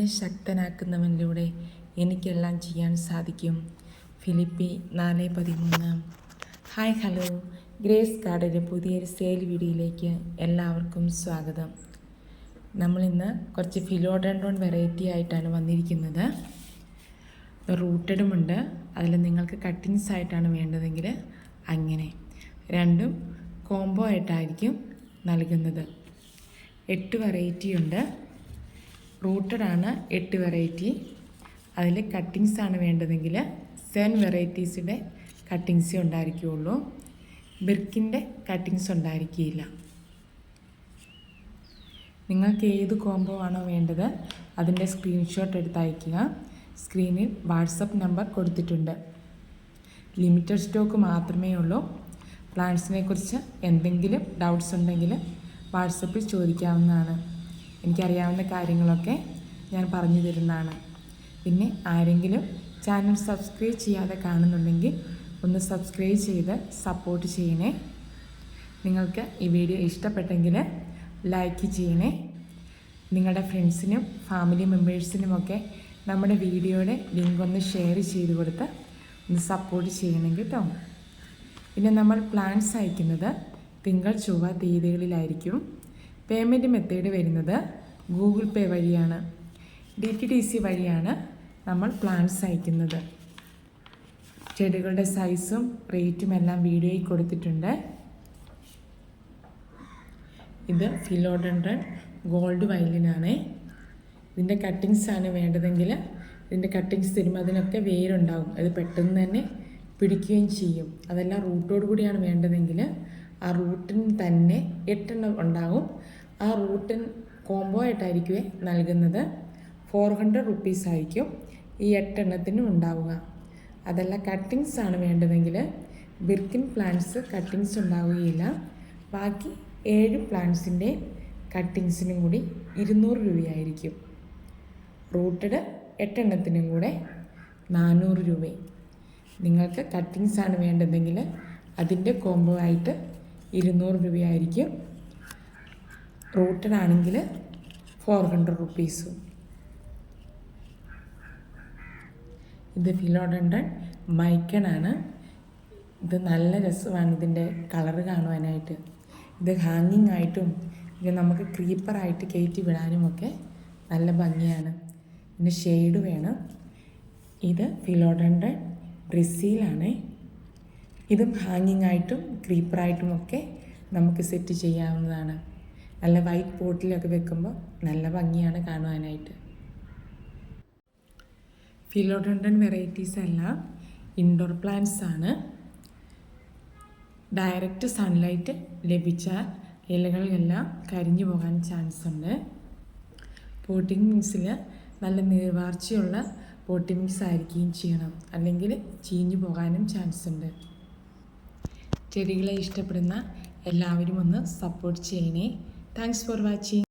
എന്നെ ശക്തനാക്കുന്നവനിലൂടെ എനിക്കെല്ലാം ചെയ്യാൻ സാധിക്കും. ഫിലിപ്പി 4:13. ഹായ് ഹലോ, ഗ്രേസ് ഗാർഡൻ്റെ പുതിയൊരു സെയിൽ വീഡിയോയിലേക്ക് എല്ലാവർക്കും സ്വാഗതം. നമ്മളിന്ന് കുറച്ച് ഫിലോഡെൻഡ്രോൺ വെറൈറ്റി ആയിട്ടാണ് വന്നിരിക്കുന്നത്. റൂട്ടഡുമുണ്ട്, അതിൽ നിങ്ങൾക്ക് കട്ടിങ്സ് ആയിട്ടാണ് വേണ്ടതെങ്കിൽ അങ്ങനെ രണ്ടും കോംബോ ആയിട്ടായിരിക്കും നൽകുന്നത്. 8 വെറൈറ്റി ഉണ്ട്. റൂട്ടഡാണ് 8 വെറൈറ്റി. അതിൽ കട്ടിങ്സ് ആണ് വേണ്ടതെങ്കിൽ 7 വെറൈറ്റീസിൻ്റെ കട്ടിങ്സേ ഉണ്ടായിരിക്കുകയുള്ളൂ. ബിർക്കിൻ്റെ കട്ടിങ്സ് ഉണ്ടായിരിക്കില്ല. നിങ്ങൾക്ക് ഏത് കോംബോ ആണോ വേണ്ടത് അതിൻ്റെ സ്ക്രീൻഷോട്ട് എടുത്ത് അയയ്ക്കുക. സ്ക്രീനിൽ വാട്സപ്പ് നമ്പർ കൊടുത്തിട്ടുണ്ട്. ലിമിറ്റഡ് സ്റ്റോക്ക് മാത്രമേ ഉള്ളൂ. പ്ലാന്റ്സിനെ കുറിച്ച് എന്തെങ്കിലും ഡൗട്ട്സ് ഉണ്ടെങ്കിൽ വാട്സപ്പിൽ ചോദിക്കാവുന്നതാണ്. എനിക്കറിയാവുന്ന കാര്യങ്ങളൊക്കെ ഞാൻ പറഞ്ഞു തരുന്നതാണ്. പിന്നെ ആരെങ്കിലും ചാനൽ സബ്സ്ക്രൈബ് ചെയ്യാതെ കാണുന്നുണ്ടെങ്കിൽ ഒന്ന് സബ്സ്ക്രൈബ് ചെയ്ത് സപ്പോർട്ട് ചെയ്യണേ. നിങ്ങൾക്ക് ഈ വീഡിയോ ഇഷ്ടപ്പെട്ടെങ്കിൽ ലൈക്ക് ചെയ്യണേ. നിങ്ങളുടെ ഫ്രണ്ട്സിനും ഫാമിലി മെമ്പേഴ്സിനുമൊക്കെ നമ്മുടെ വീഡിയോയുടെ ലിങ്ക് ഒന്ന് ഷെയർ ചെയ്ത് കൊടുത്ത് ഒന്ന് സപ്പോർട്ട് ചെയ്യണം കേട്ടോ. പിന്നെ നമ്മൾ പ്ലാൻസ് അയക്കുന്നത് തിങ്കൾ ചൊവ്വ തീയതികളിലായിരിക്കും. പേയ്മെൻറ്റ് മെത്തേഡ് വരുന്നത് ഗൂഗിൾ പേ വഴിയാണ്. DTDC വഴിയാണ് നമ്മൾ പ്ലാൻസ് അയക്കുന്നത്. ചെടികളുടെ സൈസും റേറ്റും എല്ലാം വീഡിയോയിൽ കൊടുത്തിട്ടുണ്ട്. ഇത് ഫിലോഡെൻഡ്രോൺ ഗോൾഡ് വയലിനാണ്. ഇതിൻ്റെ കട്ടിങ്സ് ആണ് വേണ്ടതെങ്കിൽ ഇതിൻ്റെ കട്ടിങ്സ് തരുമ്പോൾ അതിനൊക്കെ വേരുണ്ടാകും. അത് പെട്ടെന്ന് തന്നെ പിടിക്കുകയും ചെയ്യും. അതെല്ലാം റൂട്ടോട് കൂടിയാണ് വേണ്ടതെങ്കിൽ ആ റൂട്ടിന് തന്നെ 8 എണ്ണം ഉണ്ടാകും. ആ റൂട്ടിന് കോംബോ ആയിട്ടായിരിക്കുമേ നൽകുന്നത്. 400 rupees ആയിരിക്കും ഈ 8 എണ്ണത്തിനും ഉണ്ടാവുക. അതെല്ലാം കട്ടിങ്സ് ആണ് വേണ്ടതെങ്കിൽ ബിർക്കിൻ പ്ലാന്റ്സ് കട്ടിങ്സ് ഉണ്ടാവുകയില്ല. ബാക്കി 7 പ്ലാന്റ്സിൻ്റെ കട്ടിങ്സിനും കൂടി 200 രൂപയായിരിക്കും. റൂട്ടഡ് 8 എണ്ണത്തിനും കൂടെ 400 രൂപയും. നിങ്ങൾക്ക് കട്ടിങ്സ് ആണ് വേണ്ടതെങ്കിൽ അതിൻ്റെ കോംബോ ആയിട്ട് 200 രൂപയായിരിക്കും. റൂട്ടഡ് ആണെങ്കിൽ 400 rupees. ഇത് ഫിലോഡെൻഡ്രോൺ മൈക്കണാണ്. ഇത് നല്ല രസമാണ് ഇതിൻ്റെ കളറ് കാണുവാനായിട്ട്. ഇത് ഹാങ്ങിങ് ആയിട്ടും ഇത് നമുക്ക് ക്രീപ്പറായിട്ട് കയറ്റി വിടാനുമൊക്കെ നല്ല ഭംഗിയാണ്. പിന്നെ ഷെയ്ഡ് വേണം. ഇത് ഫിലോഡെൻഡ്രോൺ ബ്രസീലാണ്. ഇതും ഹാങ്ങിങ് ആയിട്ടും ക്രീപ്പറായിട്ടും ഒക്കെ നമുക്ക് സെറ്റ് ചെയ്യാവുന്നതാണ്. നല്ല വൈറ്റ് പോട്ടിലൊക്കെ വെക്കുമ്പോൾ നല്ല ഭംഗിയാണ് കാണുവാനായിട്ട്. ഫിലോഡെൻഡ്രോൺ വെറൈറ്റീസ് എല്ലാം ഇൻഡോർ പ്ലാന്റ്സ് ആണ്. ഡയറക്റ്റ് സൺലൈറ്റ് ലഭിച്ചാൽ ഇലകളെല്ലാം കരിഞ്ഞു പോകാൻ ചാൻസ് ഉണ്ട്. പോട്ടിംഗ് മിക്സിൽ നല്ല നീർവാർച്ചയുള്ള പോട്ടിംഗ് മിക്സ് ആയിരിക്കുകയും ചെയ്യണം, അല്ലെങ്കിൽ ചീഞ്ഞു പോകാനും ചാൻസ് ഉണ്ട്. ചെടികളെ ഇഷ്ടപ്പെടുന്ന എല്ലാവരും ഒന്ന് സപ്പോർട്ട് ചെയ്യണേ. Thanks for watching.